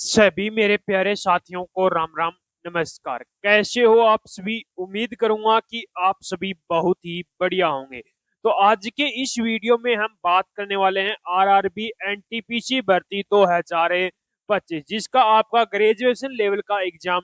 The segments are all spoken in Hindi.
सभी मेरे प्यारे साथियों को राम राम नमस्कार। कैसे हो आप सभी? उम्मीद करूंगा कि आप सभी बहुत ही बढ़िया होंगे। तो आज के इस वीडियो में हम बात करने वाले हैं आरआरबी एनटीपीसी भर्ती 2025, जिसका आपका ग्रेजुएशन लेवल का एग्जाम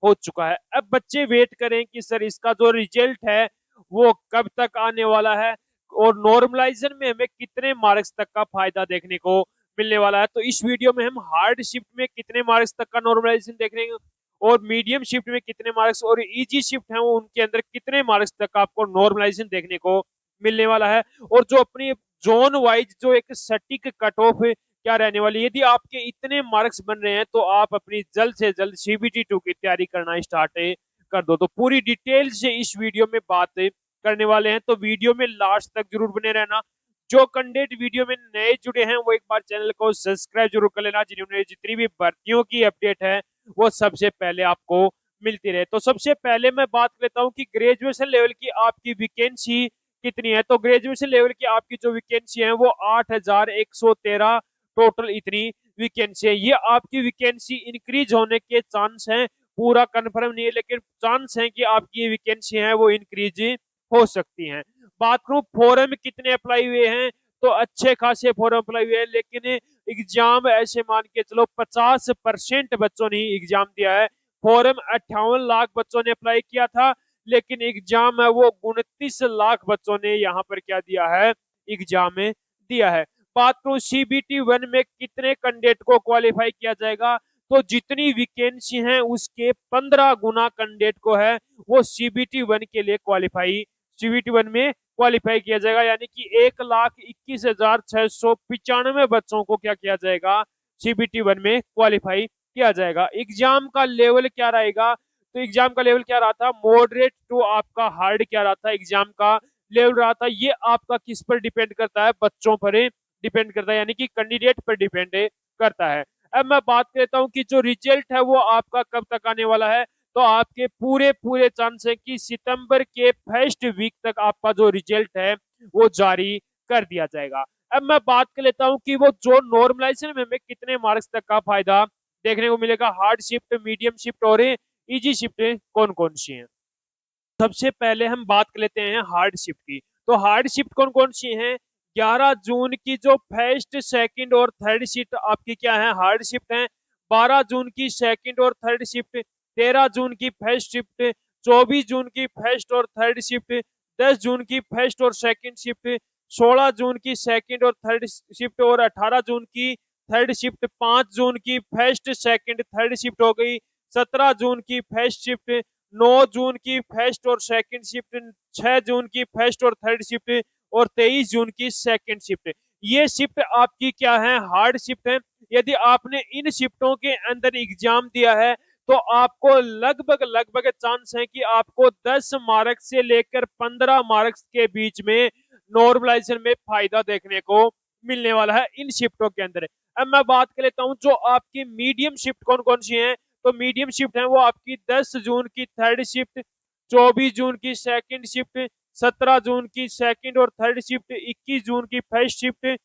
हो चुका है। अब बच्चे वेट करें कि सर इसका जो रिजल्ट है वो कब तक आने वाला है और नॉर्मलाइजेशन में हमें कितने मार्क्स तक का फायदा देखने को मिलने वाला है। तो इस वीडियो में हम हार्ड शिफ्ट में कितने मार्क्स तक का नॉर्मलाइजेशन देखेंगे और मीडियम शिफ्ट में कितने मार्क्स और इजी शिफ्ट है वो उनके अंदर कितने मार्क्स तक का आपको नॉर्मलाइजेशन देखने को मिलने वाला है। और जो अपनी जोन वाइज जो एक सटीक कट ऑफ क्या रहने वाली है, यदि आपके इतने मार्क्स बन रहे हैं तो आप अपनी जल्द से जल्द सीबीटी 2 की तैयारी करना स्टार्ट कर दो। तो पूरी डिटेल से इस वीडियो में बात करने वाले हैं, तो वीडियो में लास्ट तक जरूर बने रहना। जो कंटेंट वीडियो में नए जुड़े हैं वो एक बार चैनल को सब्सक्राइब जरूर कर लेना, जिन्होंने जितनी भी भर्तियों की अपडेट है वो सबसे पहले आपको मिलती रहे। तो सबसे पहले मैं बात लेता हूं कि ग्रेजुएशन लेवल की आपकी वैकेंसी कितनी है। तो ग्रेजुएशन लेवल की आपकी जो वैकेंसी है वो 8113 टोटल इतनी वैकेंसी है। ये आपकी वैकेंसी इंक्रीज होने के चांस हैं, पूरा कंफर्म नहीं है लेकिन चांस है कि आपकी ये वैकेंसी है वो इंक्रीज हो सकती हैं। बात करूं फॉरम कितने अप्लाई हुए हैं, तो अच्छे खासे फॉरम अप्लाई हुए हैं, लेकिन एग्जाम ऐसे मान के चलो 50% बच्चों ने एग्जाम दिया है। फॉरम 58 लाख बच्चों ने अप्लाई किया था, लेकिन एग्जाम है वो 29 लाख बच्चों ने यहाँ पर क्या दिया है, एग्जाम में दिया है। बात करूं सीबीटी 1 में कितने कैंडिडेट को क्वालिफाई किया जाएगा, तो जितनी वैकेंसी है उसके 15 गुना कैंडिडेट को है वो सीबीटी 1 के लिए क्वालिफाई सीबीटी 1 में क्वालिफाई किया जाएगा। यानी कि 1,21,695 बच्चों को क्या किया जाएगा, सीबीटी 1 में क्वालिफाई किया जाएगा। एग्जाम का लेवल क्या रहेगा, तो एग्जाम का लेवल क्या रहा था, मॉडरेट टू आपका हार्ड क्या रहा था, एग्जाम का लेवल रहा था। ये आपका किस पर डिपेंड करता है, बच्चों पर डिपेंड करता है, यानी कि कैंडिडेट पर डिपेंड करता है। अब मैं बात करता हूं कि जो रिजल्ट है वो आपका कब तक आने वाला है, तो आपके पूरे पूरे चांस है कि सितंबर के फर्स्ट वीक तक आपका जो रिजल्ट है वो जारी कर दिया जाएगा। अब मैं बात कर लेता हूं कि वो जो नॉर्मलाइजेशन में हमें कितने मार्क्स तक का फायदा देखने को मिलेगा, हार्ड शिफ्ट, मीडियम शिफ्ट और इजी शिफ्ट कौन कौन सी है। सबसे पहले हम बात कर लेते हैं हार्ड शिफ्ट की। तो हार्ड शिफ्ट कौन कौन सी हैं, 11 जून की जो फर्स्ट सेकंड और थर्ड शिफ्ट आपकी क्या है, हार्ड शिफ्ट है। 12 जून की सेकंड और थर्ड शिफ्ट, 13 जून की फर्स्ट शिफ्ट, 24 जून की फर्स्ट और थर्ड शिफ्ट, 10 जून की फर्स्ट और सेकंड शिफ्ट, 16 जून की सेकंड और थर्ड शिफ्ट और 18 जून की थर्ड शिफ्ट, 5 जून की फर्स्ट सेकंड थर्ड शिफ्ट हो गई, 17 जून की फर्स्ट शिफ्ट, 9 जून की फर्स्ट और सेकंड शिफ्ट, 6 जून की फर्स्ट और थर्ड शिफ्ट और 23 जून की सेकंड शिफ्ट। ये शिफ्ट आपकी क्या है, हार्ड शिफ्ट है। यदि आपने इन शिफ्टों के अंदर एग्जाम दिया है तो आपको लगभग लगभग चांस है कि आपको 10 मार्क्स से लेकर 15 मार्क्स के बीच में नॉर्मलाइजेशन में फायदा देखने को मिलने वाला है इन शिफ्टों के अंदर। अब मैं बात कर लेता हूं जो आपकी मीडियम शिफ्ट कौन कौन सी है। तो मीडियम शिफ्ट है वो आपकी 10 जून की थर्ड शिफ्ट, 24 जून की सेकंड शिफ्ट, 17 जून की सेकंड और थर्ड शिफ्ट, 21 जून की फर्स्ट शिफ्ट,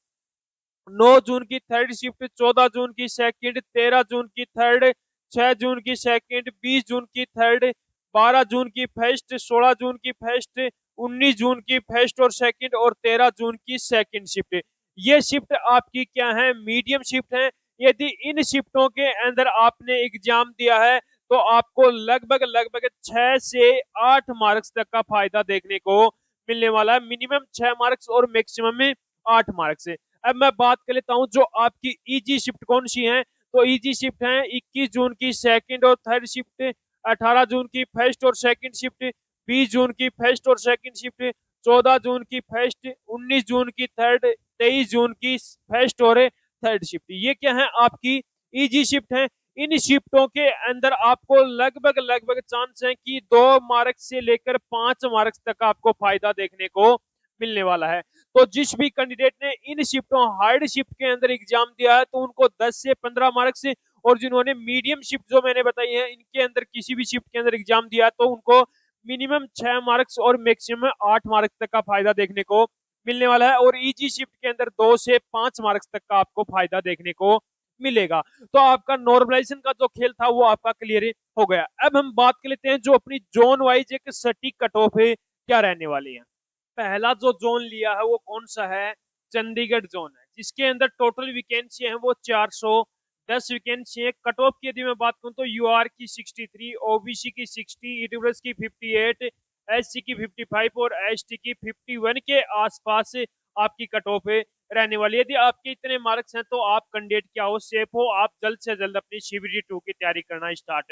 9 जून की थर्ड शिफ्ट, 14 जून की सेकंड, 13 जून की थर्ड, 6 जून की सेकंड, 20 जून की थर्ड, 12 जून की फर्स्ट, 16 जून की फर्स्ट, 19 जून की फर्स्ट और सेकंड और 13 जून की सेकंड शिफ्ट। ये शिफ्ट आपकी क्या है, मीडियम शिफ्ट है। यदि इन शिफ्टों के अंदर आपने एग्जाम दिया है तो आपको लगभग लगभग 6 से 8 मार्क्स तक का फायदा देखने को मिलने वाला है, मिनिमम 6 मार्क्स और मैक्सिमम में 8 मार्क्स। अब मैं बात कर लेता हूं जो आपकी इजी शिफ्ट कौन सी है। तो इजी शिफ्ट है 21 जून की सेकंड और थर्ड शिफ्ट, 18 जून की फर्स्ट और सेकंड शिफ्ट, 20 जून की फर्स्ट और सेकंड शिफ्ट, 14 जून की फर्स्ट, 19 जून की थर्ड, 23 जून की फर्स्ट और थर्ड शिफ्ट। ये क्या है, आपकी इजी शिफ्ट है। इन शिफ्टों के अंदर आपको लगभग लगभग चांस है कि 2 मार्क्स से लेकर 5 मार्क्स तक आपको फायदा देखने को मिलने वाला है। तो जिस भी कैंडिडेट ने इन शिफ्टों हार्ड शिफ्ट के अंदर एग्जाम दिया है तो उनको 10 से 15 मार्क्स, और जिन्होंने मीडियम शिफ्ट जो मैंने बताई है इनके अंदर किसी भी शिफ्ट के अंदर एग्जाम दिया तो उनको मिनिमम 6 मार्क्स और मैक्सिमम 8 मार्क्स तक का फायदा देखने को मिलने वाला है। और इजी शिफ्ट के अंदर 2 से 5 मार्क्स तक का आपको फायदा देखने को मिलेगा। तो आपका नॉर्मलाइजेशन का जो खेल था वो आपका क्लियर हो गया। अब हम बात कर लेते हैं जो अपनी जोन वाइज एक सटीक कट ऑफ है क्या रहने वाली है। पहला जो जोन लिया है वो कौन सा है, चंडीगढ़ जोन है, जिसके अंदर टोटल वैकेंसी है वो 410 वैकेंसी है। कट ऑफ की यदि मैं बात करूं तो यूआर की 63, ओबीसी की 60, ईडब्ल्यूएस की 58, एससी की 55 और एसटी की 51 के आसपास आपकी कट ऑफ रहने वाली है। यदि आपके इतने मार्क्स हैं तो आप कैंडिडेट क्या हो, सेफ हो, आप जल्द से जल्द अपनी सीबीटी 2 की तैयारी करना स्टार्ट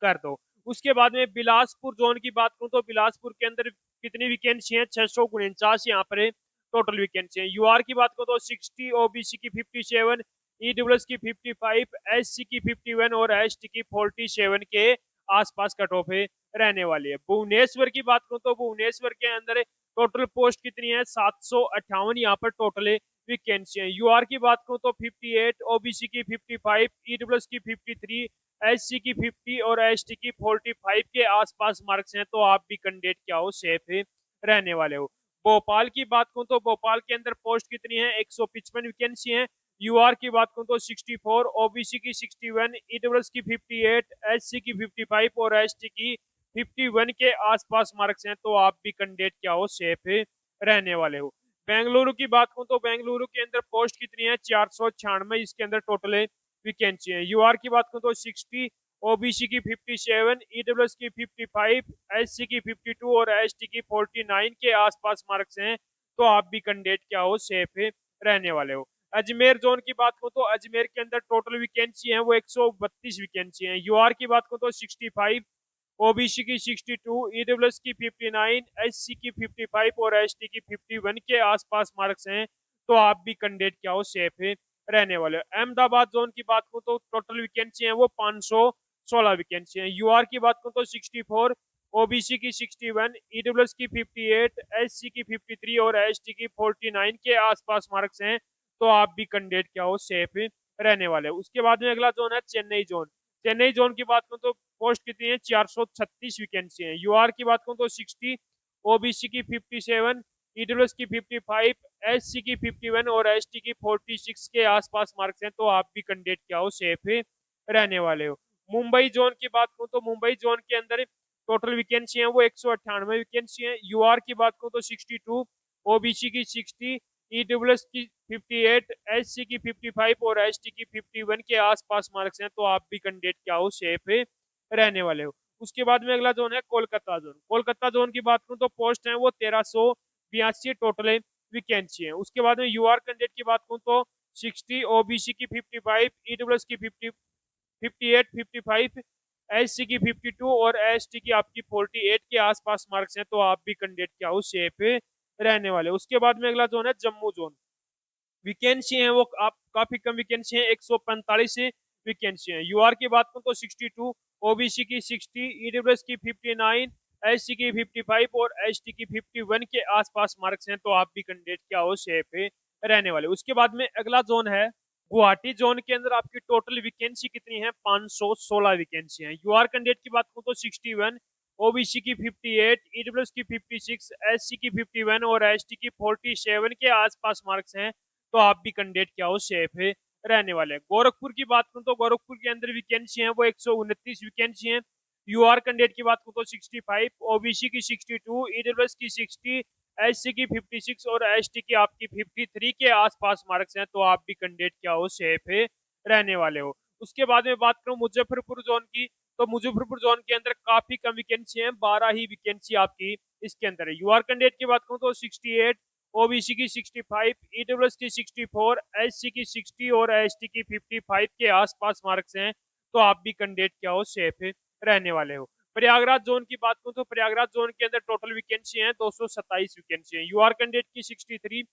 कर दो। उसके बाद में बिलासपुर जोन की बात करूं तो बिलासपुर के अंदर कितनी वैकेंसी है, 649 यहाँ पर टोटल वैकेंसी है। यूआर की बात करो तो 60, ओबीसी की 57, ईडब्ल्यूएस की 55, एससी की 51 और एसटी की 47 के आसपास कट ऑफ रहने वाली है। भुवनेश्वर की बात करूं तो भुवनेश्वर के अंदर टोटल पोस्ट कितनी है, 758 यहाँ पर टोटल वैकेंसी है। यूआर की बात करूं तो 58, ओबीसी की 55, ईडब्ल्यूएस की 53, एससी की 50 और एसटी की 45 के आसपास मार्क्स हैं तो आप भी कैंडिडेट क्या हो, सेफ रहने वाले हो। भोपाल की बात करूं तो भोपाल के अंदर पोस्ट कितनी है, 155 वैकेंसी है। यूआर की बात करूं तो 64, ओबीसी की 61, ईडब्ल्यूएस की 58, एससी की 55 और एसटी की 51 के आसपास मार्क्स हैं तो आप भी कैंडिडेट क्या हो, सेफ रहने वाले हो। बेंगलुरु की बात करूं तो बेंगलुरु के अंदर पोस्ट कितनी है, 496, इसके अंदर टोटल वैकेंसी है। यूआर की बात करूं तो 60, ओबीसी की 57, ईडब्ल्यूएस की 55, एससी की 52 और एसटी की 49 के आसपास मार्क्स हैं तो आप भी कैंडिडेट क्या हो, सेफ रहने वाले हो। अजमेर जोन की बात करूं तो अजमेर के अंदर टोटल वैकेंसी है वो 132 वैकेंसी है। यूआर की बात करूं तो 65, ओबीसी की 62, ईडब्ल्यूएस की 59, एससी की 55 और एसटी की 51 के आसपास मार्क्स हैं तो आप भी कैंडिडेट क्या हो, सेफ रहने वाले। अहमदाबाद जोन की बात करूं तो टोटल वैकेंसी है वो 516 वैकेंसी है। यूआर की बात करूं तो 64, ओबीसी की 61, ईडब्ल्यूएस की 58, एससी की 53 और एसटी की 49 के आसपास मार्क्स हैं तो आप भी कैंडिडेट क्या हो, सेफ रहने वाले। उसके बाद में अगला जोन है चेन्नई जोन। चेन्नई जोन की बात करूं तो पोस्ट कितनी है, 436 वैकेंसी है। यूआर की बात करूं तो 60, ओबीसी की 57, ईडब्ल्यूएस की 55, एससी की 51 और एसटी की 46 के आसपास मार्क्स हैं तो आप भी कैंडिडेट क्या हो, सेफ रहने वाले हो। मुंबई जोन की बात करूं तो मुंबई जोन के अंदर टोटल वैकेंसी है वो 198 वैकेंसी है। यूआर की बात करूं तो 62, ओबीसी की 60, ईडब्ल्यूएस की 58, एससी की 55 और एसटी की 51 के आसपास मार्क्स हैं तो आप भी कैंडिडेट क्या हो, सेफ रहने वाले हो। उसके बाद में अगला जोन है कोलकाता जोन। कोलकाता जोन की बात करूं तो पोस्ट है वो 1382 टोटल वैकेंसी है। उसके बाद में यूआर कैंडिडेट की बात करूं तो 60, ओबीसी की 55, ईडब्ल्यूएस की 50, 58, 55, एससी की 52 और एसटी की आपकी 48 के आसपास मार्क्स हैं तो आप भी कैंडिडेट क्या हो, सेफ रहने वाले। उसके बाद में अगला जोन है जम्मू जोन। वैकेंसी है वो आप काफी कम वैकेंसी है, 145 वैकेंसी है। यूआर की बात करूं तो 62, ओबीसी की 60, ईडब्ल्यूएस की 59, एससी की 55 और एसटी की 51 के आसपास मार्क्स हैं तो आप भी कैंडिडेट क्या हो, सेफ रहने वाले। उसके बाद में अगला जोन है गुवाहाटी जोन के अंदर आपकी टोटल वैकेंसी कितनी है, 516 वैकेंसी है। यूआर कैंडिडेट की बात करूं तो 61, ओबीसी की 58, ईडब्ल्यूएस की 56, एससी की 51 और एसटी की 47 के आसपास मार्क्स हैं तो आप भी कैंडिडेट क्या हो, सेफ रहने वाले। गोरखपुर की बात करूं तो गोरखपुर के अंदर वैकेंसी है वो 129 वैकेंसी है। यूआर कैंडिडेट की बात करूं तो 65, ओबीसी की 62, ईडब्ल्यूएस की 60, एससी की 56 और एसटी की आपकी 53 के आसपास मार्क्स हैं तो आप भी कैंडिडेट क्या हो, सेफ रहने वाले हो। उसके बाद में बात करूं मुजफ्फरपुर जोन की तो मुजफ्फरपुर जोन के अंदर काफी कम वैकेंसी है, 12 ही वैकेंसी आपकी इसके अंदर है। यूआर कैंडिडेट की बात करूं तो 68, ओबीसी की 65, ईडब्ल्यूएस की 64, एससी की 60 और एसटी की 55 के आसपास मार्क्स हैं तो आप भी कैंडिडेट क्या हो, सेफ रहने वाले हो। प्रयागराज जोन की बात करूं तो प्रयागराज जोन के अंदर टोटल वैकेंसी है 227 वैकेंसी है। यूआर कैंडिडेट की 63,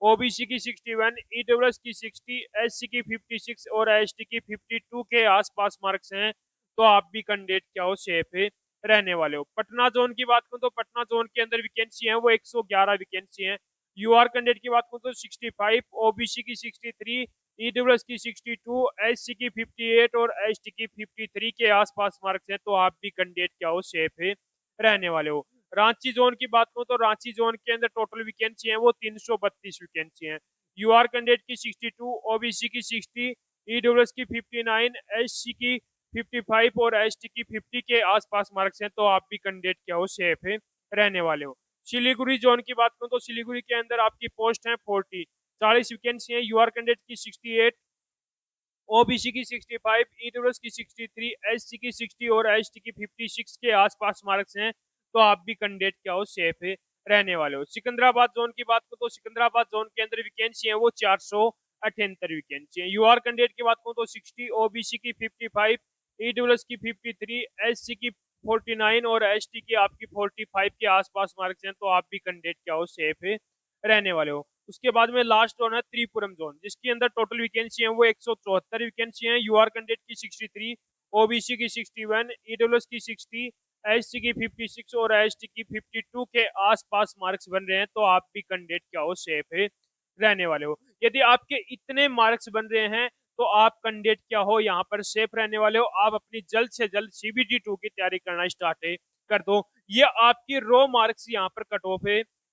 ओबीसी की 61, ईडब्ल्यूएस की 60, एससी की 56 और एसटी की 52 के आसपास मार्क्स हैं तो आप भी कैंडिडेट क्या हो, सेफ रहने वाले हो। पटना जोन की बात करूं तो पटना जोन के अंदर वैकेंसी है वो 111 वैकेंसी है। यूआर कैंडिडेट की बात करूं तो 65, ओबीसी की 63, ईडब्ल्यूएस की 62, एससी की 58 और एसटी की 53 के आसपास मार्क्स हैं तो आप भी कैंडिडेट क्या हो, सेफ रहने वाले हो। रांची जोन की बात करूं तो रांची जोन के अंदर टोटल वैकेंसी है वो 332 वैकेंसी है। यूआर कैंडिडेट की 62, ओबीसी की 60, ईडब्ल्यूएस की 59, एससी की 55 और एसटी की 50 के आसपास मार्क्स हैं, तो आप भी कैंडिडेट क्या हो, सेफ रहने वाले हो। सिलीगुड़ी जोन की बात करूं तो सिलीगुड़ी के अंदर आपकी पोस्ट है 40 वैकेंसी है। यूआर कैंडिडेट की 68, ओबीसी की 65, ईडब्ल्यूएस की 63, एससी की 60 और एसटी की 56 के आसपास मार्क्स हैं, तो आप भी कैंडिडेट क्या हो, सेफ रहने वाले हो। सिकंदराबाद जोन की बात करूं तो सिकंदराबाद जोन के अंदर वैकेंसी है वो 478 वैकेंसी है। यूआर कैंडिडेट की बात करूं तो 60, ओबीसी की 55, ईडब्ल्यूएस की 53, एससी की 49 और एसटी की आपकी 45 के आसपास मार्क्स हैं, तो आप भी कैंडिडेट क्या हो, सेफ रहने वाले हो। उसके बाद में लास्ट जोन है त्रिपुरम जोन, जिसके अंदर टोटल वैकेंसी है वो 174 वैकेंसी है। यूआर कैंडिडेट की 63, ओबीसी की 61, ईडब्ल्यूएस की 60, एससी की 56 और एसटी की 52 के आसपास मार्क्स बन रहे हैं, तो आप भी कैंडिडेट क्या हो, सेफ रहने वाले हो। यदि आपके इतने मार्क्स बन रहे हैं तो आप कैंडिडेट क्या हो, यहाँ पर सेफ रहने वाले हो। आप अपनी जल्द से जल्द सीबीटी 2 की तैयारी करना स्टार्ट कर दो। ये आपकी रो मार्क्स यहाँ पर कट ऑफ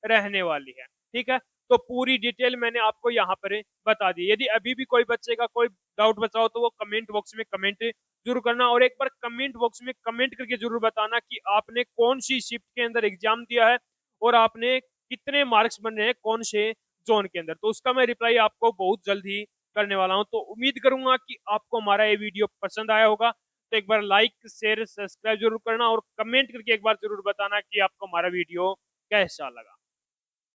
रहने वाली है, ठीक है। तो पूरी डिटेल मैंने आपको यहाँ पर बता दी। यदि अभी भी कोई बच्चे का कोई डाउट बचा हो तो वो कमेंट बॉक्स में कमेंट जरूर करना, और एक बार कमेंट बॉक्स में कमेंट करके जरूर बताना कि आपने कौन सी शिफ्ट के अंदर एग्जाम दिया है और आपने कितने मार्क्स बन रहे हैं कौन से जोन के अंदर। तो उसका मैं रिप्लाई आपको बहुत जल्द ही करने वाला हूं। तो उम्मीद करूंगा कि आपको हमारा ये वीडियो पसंद आया होगा। तो एक बार लाइक शेयर सब्सक्राइब जरूर करना और कमेंट करके एक बार जरूर बताना कि आपको हमारा वीडियो कैसा लगा।